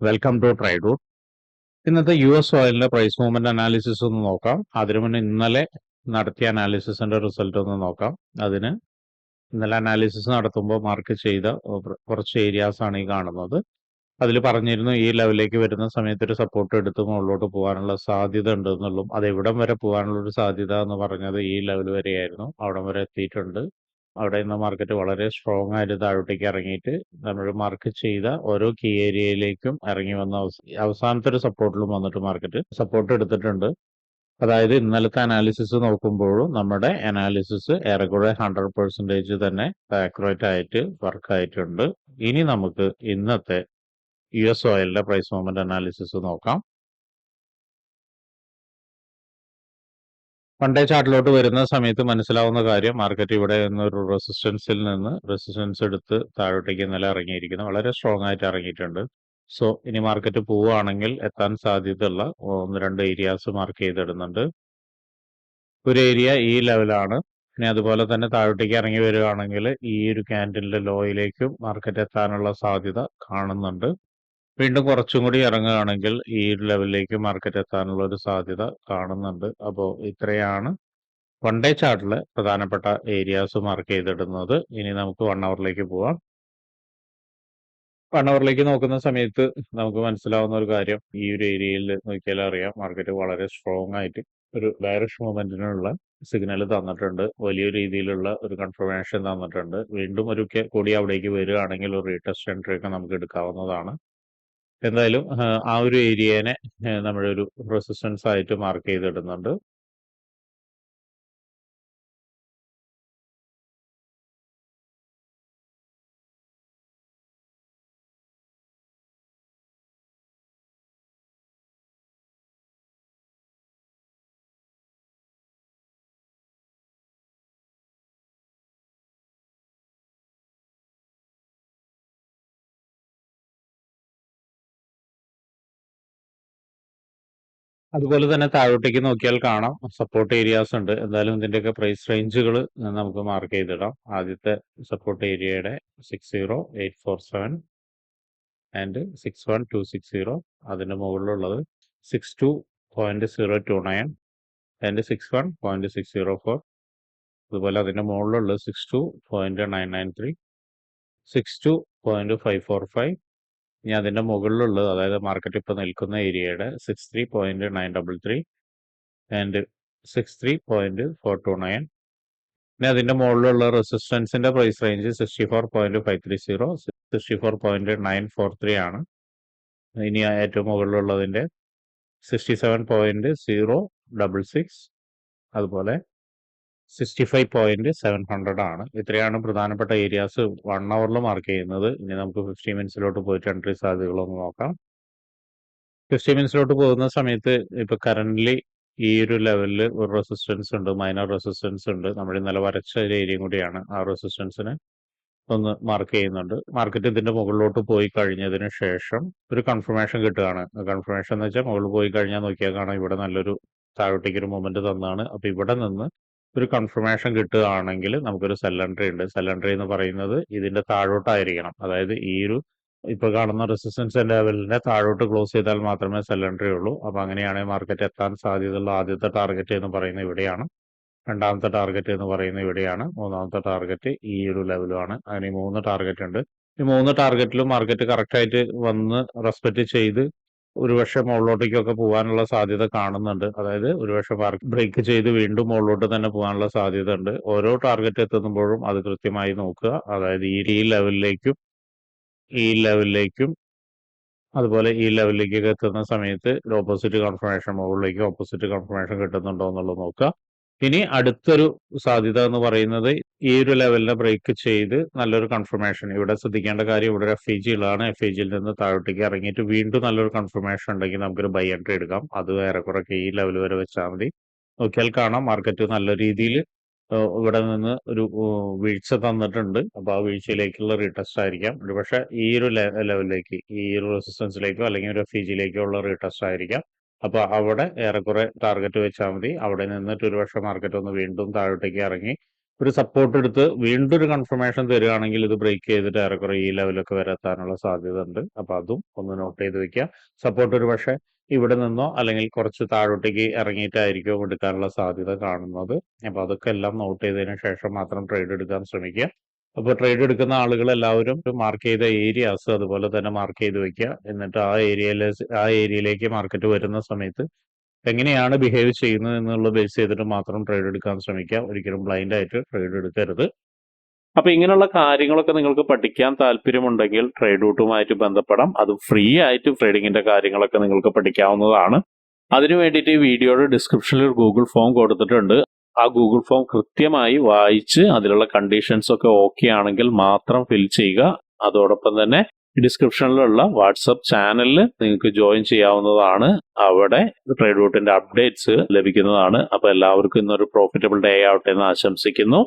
Welcome to ട്രൈഡൂട്ട്. ഇന്നത്തെ US ഓയിലിന്റെ price movement analysis ഒന്ന് നോക്കാം. അതിനു മുന്നേ ഇന്നലെ നടത്തിയ അനാലിസിസിന്റെ റിസൾട്ട് ഒന്ന് നോക്കാം. അതിന് ഇന്നലെ അനാലിസിസ് നടത്തുമ്പോൾ മാർക്ക് ചെയ്ത കുറച്ച് ഏരിയാസ് ആണ് ഈ കാണുന്നത്. അതിൽ പറഞ്ഞിരുന്നു ഈ ലെവലിലേക്ക് വരുന്ന സമയത്ത് ഒരു സപ്പോർട്ട് എടുത്ത് മുകളിലോട്ട് പോകാനുള്ള സാധ്യത ഉണ്ട് എന്നുള്ളൂ. അത് എവിടം വരെ പോകാനുള്ള ഒരു സാധ്യത എന്ന് പറഞ്ഞത് ഈ ലെവൽ വരെയായിരുന്നു. അവിടം വരെ എത്തിയിട്ടുണ്ട്. അവിടെ നിന്ന് മാർക്കറ്റ് വളരെ സ്ട്രോങ് ആയിട്ട് താഴോട്ടേക്ക് ഇറങ്ങിയിട്ട് നമ്മൾ മാർക്ക് ചെയ്ത ഓരോ കീ ഏരിയയിലേക്കും ഇറങ്ങി വന്ന അവസാനത്തെ ഒരു സപ്പോർട്ടിലും വന്നിട്ട് മാർക്കറ്റ് സപ്പോർട്ട് എടുത്തിട്ടുണ്ട്. അതായത് ഇന്നലത്തെ അനാലിസിസ് നോക്കുമ്പോഴും നമ്മുടെ അനാലിസിസ് ഏറെക്കുറെ 100% തന്നെ ആക്യുറേറ്റ് ആയിട്ട് വർക്ക് ആയിട്ടുണ്ട്. ഇനി നമുക്ക് ഇന്നത്തെ US ഓയിലിന്റെ പ്രൈസ് മൂവ്മെന്റ് അനാലിസിസ് നോക്കാം. വൺ ഡേ ചാർട്ടിലോട്ട് വരുന്ന സമയത്ത് മനസ്സിലാവുന്ന കാര്യം മാർക്കറ്റ് ഇവിടെ ഒരു റെസിസ്റ്റൻസിൽ നിന്ന് റെസിസ്റ്റൻസ് എടുത്ത് താഴോട്ടേക്ക് ഇന്നലെ ഇറങ്ങിയിരിക്കുന്നു. വളരെ സ്ട്രോങ് ആയിട്ട് ഇറങ്ങിയിട്ടുണ്ട്. സോ ഇനി മാർക്കറ്റ് പോവുകയാണെങ്കിൽ എത്താൻ സാധ്യതയുള്ള 1-2 ഏരിയാസ് മാർക്ക് ചെയ്തിടുന്നുണ്ട്. ഒരു ഏരിയ ഈ ലെവലാണ്. ഇനി അതുപോലെ തന്നെ താഴോട്ടേക്ക് ഇറങ്ങി വരികയാണെങ്കിൽ ഈ ഒരു ക്യാൻഡിലിന്റെ ലോയിലേക്കും മാർക്കറ്റ് എത്താനുള്ള സാധ്യത കാണുന്നുണ്ട്. വീണ്ടും കുറച്ചും കൂടി ഇറങ്ങുകയാണെങ്കിൽ ഈ ലെവലിലേക്ക് മാർക്കറ്റ് എത്താനുള്ള ഒരു സാധ്യത കാണുന്നുണ്ട്. അപ്പോൾ ഇത്രയാണ് വൺ ഡേ ചാർട്ടില് പ്രധാനപ്പെട്ട ഏരിയാസ് മാർക്ക് ചെയ്തിടുന്നത്. ഇനി നമുക്ക് 1 അവറിലേക്ക് പോവാം. 1 അവറിലേക്ക് നോക്കുന്ന സമയത്ത് നമുക്ക് മനസ്സിലാവുന്ന ഒരു കാര്യം, ഈ ഒരു ഏരിയയിൽ നോക്കിയാൽ അറിയാം മാർക്കറ്റ് വളരെ സ്ട്രോങ് ആയിട്ട് ഒരു ഡയറക്ഷൻ മൂവ്മെന്റിനുള്ള സിഗ്നൽ തന്നിട്ടുണ്ട്. വലിയ രീതിയിലുള്ള ഒരു കൺഫർമേഷൻ തന്നിട്ടുണ്ട്. വീണ്ടും ഒരു കൂടി അവിടേക്ക് വരികയാണെങ്കിൽ ഒരു റീടെസ്റ്റ് എൻട്രി ഒക്കെ നമുക്ക് എടുക്കാവുന്നതാണ്. എന്തായാലും ആ ഒരു ഏരിയനെ നമ്മുടെ ഒരു റെസിസ്റ്റൻസ് ആയിട്ട് മാർക്ക് ചെയ്തിടുന്നുണ്ട്. അതുപോലെ തന്നെ താഴോട്ടേക്ക് നോക്കിയാൽ കാണാം സപ്പോർട്ട് ഏരിയാസ് ഉണ്ട്. എന്തായാലും ഇതിന്റെയൊക്കെ പ്രൈസ് റേഞ്ചുകൾ നമുക്ക് മാർക്ക് ചെയ്തിടാം. ആദ്യത്തെ സപ്പോർട്ട് ഏരിയയുടെ 60847 ആൻഡ് 61260. അതിന്റെ മുകളിലുള്ളത് 62.029 ആൻഡ് 61.604. അതുപോലെ അതിന്റെ മുകളിലുള്ളത് 62.993, 62.545. ഇനി അതിന്റെ മുകളിലുള്ളത്, അതായത് മാർക്കറ്റ് ഇപ്പൊ നിൽക്കുന്ന ഏരിയയുടെ 63.933 ആൻഡ് 63.429. ഇനി അതിന്റെ മുകളിലുള്ള റെസിസ്റ്റൻസിന്റെ പ്രൈസ് റേഞ്ച് 64.530, 64.943 ആണ്. ഇനി ഏറ്റവും മുകളിലുള്ളതിന്റെ 67.066, അതുപോലെ 65.700 ആണ്. ഇത്രയാണ് പ്രധാനപ്പെട്ട ഏരിയാസ് 1 അവറിൽ മാർക്ക് ചെയ്യുന്നത്. ഇനി നമുക്ക് 50 മിനിറ്റ്സിലോട്ട് പോയിട്ട് എൻട്രി സാധ്യതകളൊന്ന് നോക്കാം. 50 മിനിറ്റ്സിലോട്ട് പോകുന്ന സമയത്ത് ഇപ്പൊ കറന്റ്ലി ഈ ഒരു ലെവലിൽ ഒരു റെസിസ്റ്റൻസ് ഉണ്ട്, മൈനർ റെസിസ്റ്റൻസ് ഉണ്ട്. നമ്മൾ ഇന്നലെ വരച്ച ഒരു ഏരിയയും കൂടിയാണ്. ആ റെസിസ്റ്റൻസിന് ഒന്ന് മാർക്ക് ചെയ്യുന്നുണ്ട്. മാർക്കറ്റ് ഇതിന്റെ മുകളിലോട്ട് പോയി കഴിഞ്ഞതിന് ശേഷം ഒരു കൺഫർമേഷൻ കിട്ടുകയാണ്. കൺഫർമേഷൻ എന്ന് വെച്ചാൽ മുകളിൽ പോയി കഴിഞ്ഞാൽ നോക്കിയാൽ കാണാം ഇവിടെ നല്ലൊരു താഴോട്ടേക്ക് ഒരു മൂവ്മെന്റ് തന്നാണ്. അപ്പൊ ഇവിടെ നിന്ന് ഒരു കൺഫർമേഷൻ കിട്ടുകയാണെങ്കിൽ നമുക്കൊരു സെൽ എൻട്രി ഉണ്ട്. സെൽ എൻട്രി എന്ന് പറയുന്നത് ഇതിന്റെ താഴോട്ടായിരിക്കണം. അതായത് ഈ ഒരു ഇപ്പൊ കാണുന്ന റെസിസ്റ്റൻസ് ലെവലിനെ താഴോട്ട് ക്ലോസ് ചെയ്താൽ മാത്രമേ സെൽ എൻട്രി ഉള്ളൂ. അപ്പൊ അങ്ങനെയാണെങ്കിൽ മാർക്കറ്റ് എത്താൻ സാധ്യതയുള്ള ആദ്യത്തെ ടാർഗറ്റ് എന്ന് പറയുന്നത് ഇവിടെയാണ്. രണ്ടാമത്തെ ടാർഗറ്റ് എന്ന് പറയുന്നത് ഇവിടെയാണ്. മൂന്നാമത്തെ ടാർഗറ്റ് ഈ ഒരു ലെവലുമാണ്. അങ്ങനെ 3 ടാർഗറ്റ് ഉണ്ട്. ഈ 3 ടാർഗറ്റിലും മാർക്കറ്റ് കറക്റ്റ് ആയിട്ട് വന്ന് റെസ്പെക്ട് ചെയ്ത് ഒരുപക്ഷെ മുകളിലോട്ടേക്കൊക്കെ പോകാനുള്ള സാധ്യത കാണുന്നുണ്ട്. അതായത് ഒരുപക്ഷെ ബ്രേക്ക് ചെയ്ത് വീണ്ടും മുകളിലോട്ട് തന്നെ പോകാനുള്ള സാധ്യത ഉണ്ട്. ഓരോ ടാർഗറ്റ് എത്തുമ്പോഴും അത് കൃത്യമായി നോക്കുക. അതായത് ഈ ലെവലിലേക്കും ഈ ലെവലിലേക്കും അതുപോലെ ഈ ലെവലിലേക്കൊക്കെ എത്തുന്ന സമയത്ത് ഓപ്പോസിറ്റ് കൺഫർമേഷൻ, മുകളിലേക്ക് ഓപ്പോസിറ്റ് കൺഫർമേഷൻ കിട്ടുന്നുണ്ടോ എന്നുള്ളത് നോക്കുക. ഇനി അടുത്തൊരു സാധ്യത എന്ന് പറയുന്നത് ഈ ഒരു ലെവലിനെ ബ്രേക്ക് ചെയ്ത് നല്ലൊരു കൺഫർമേഷൻ. ഇവിടെ ശ്രദ്ധിക്കേണ്ട കാര്യം, ഇവിടെ FEG ഉള്ളതാണ്. FEGയിൽ നിന്ന് താഴോട്ടേക്ക് ഇറങ്ങിയിട്ട് വീണ്ടും നല്ലൊരു കൺഫർമേഷൻ ഉണ്ടെങ്കിൽ നമുക്കൊരു ബൈ എൻട്രി എടുക്കാം. അത് ഏറെക്കുറെ ഈ ലെവൽ വരെ വെച്ചാൽ മതി. നോക്കിയാൽ കാണാം മാർക്കറ്റ് നല്ല രീതിയിൽ ഇവിടെ നിന്ന് ഒരു വീഴ്ച തന്നിട്ടുണ്ട്. അപ്പൊ ആ വീഴ്ചയിലേക്കുള്ള റീടെസ്റ്റ് ആയിരിക്കാം. ഒരുപക്ഷെ ഈ ഒരു ലെവലിലേക്ക്, ഈ ഒരു റെസിസ്റ്റൻസിലേക്കോ അല്ലെങ്കിൽ ഒരു FEGയിലേക്കോ ഉള്ള റീടെസ്റ്റ് ആയിരിക്കാം. അപ്പൊ അവിടെ ഏറെക്കുറെ ടാർഗറ്റ് വെച്ചാൽ മതി. അവിടെ നിന്നിട്ട് ഒരുപക്ഷെ മാർക്കറ്റ് ഒന്ന് വീണ്ടും താഴോട്ടേക്ക് ഇറങ്ങി ഒരു സപ്പോർട്ട് എടുത്ത് വീണ്ടും ഒരു കൺഫർമേഷൻ തരികയാണെങ്കിൽ ഇത് ബ്രേക്ക് ചെയ്തിട്ട് ഏറെക്കുറെ ഈ ലെവലൊക്കെ വരെ എത്താനുള്ള സാധ്യത ഉണ്ട്. അപ്പൊ അതും ഒന്ന് നോട്ട് ചെയ്ത് വെക്കുക. സപ്പോർട്ട് ഒരു പക്ഷേ ഇവിടെ നിന്നോ അല്ലെങ്കിൽ കുറച്ച് താഴോട്ടേക്ക് ഇറങ്ങിയിട്ടായിരിക്കും എടുക്കാനുള്ള സാധ്യത കാണുന്നത്. അപ്പൊ അതൊക്കെ എല്ലാം നോട്ട് ചെയ്തതിന് ശേഷം മാത്രം ട്രേഡ് എടുക്കാൻ ശ്രമിക്കുക. അപ്പോൾ ട്രേഡ് എടുക്കുന്ന ആളുകൾ എല്ലാവരും മാർക്ക് ചെയ്ത ഏരിയാസ് അതുപോലെ തന്നെ മാർക്ക് ചെയ്ത് വെക്കുക. എന്നിട്ട് ആ ഏരിയയിലേക്ക് മാർക്കറ്റ് വരുന്ന സമയത്ത് എങ്ങനെയാണ് ബിഹേവ് ചെയ്യുന്നത് എന്നുള്ള ബേസ് ചെയ്തിട്ട് മാത്രം ട്രേഡ് എടുക്കാൻ ശ്രമിക്കുക. ഒരിക്കലും ബ്ലൈൻഡ് ആയിട്ട് ട്രേഡ് എടുക്കരുത്. അപ്പൊ ഇങ്ങനെയുള്ള കാര്യങ്ങളൊക്കെ നിങ്ങൾക്ക് പഠിക്കാൻ താല്പര്യമുണ്ടെങ്കിൽ ട്രേഡ് റൂട്ടുമായിട്ട് ബന്ധപ്പെടാം. അത് ഫ്രീ ആയിട്ട് ട്രേഡിങ്ങിന്റെ കാര്യങ്ങളൊക്കെ നിങ്ങൾക്ക് പഠിക്കാവുന്നതാണ്. അതിനു വേണ്ടിയിട്ട് ഈ വീഡിയോയുടെ ഡിസ്ക്രിപ്ഷനിൽ ഒരു ഗൂഗിൾ ഫോം കൊടുത്തിട്ടുണ്ട്. ആ ഗൂഗിൾ ഫോം കൃത്യമായി വായിച്ച് അതിലുള്ള കണ്ടീഷൻസ് ഒക്കെ ഓക്കെ ആണെങ്കിൽ മാത്രം ഫിൽ ചെയ്യുക. അതോടൊപ്പം തന്നെ ഡിസ്ക്രിപ്ഷനിലുള്ള വാട്സപ്പ് ചാനലിൽ നിങ്ങൾക്ക് ജോയിൻ ചെയ്യാവുന്നതാണ്. അവിടെ ട്രേഡ് റൂട്ടിന്റെ അപ്ഡേറ്റ്സ് ലഭിക്കുന്നതാണ്. അപ്പൊ എല്ലാവർക്കും ഇന്നൊരു പ്രോഫിറ്റബിൾ ഡേ ആവട്ടെ എന്ന് ആശംസിക്കുന്നു.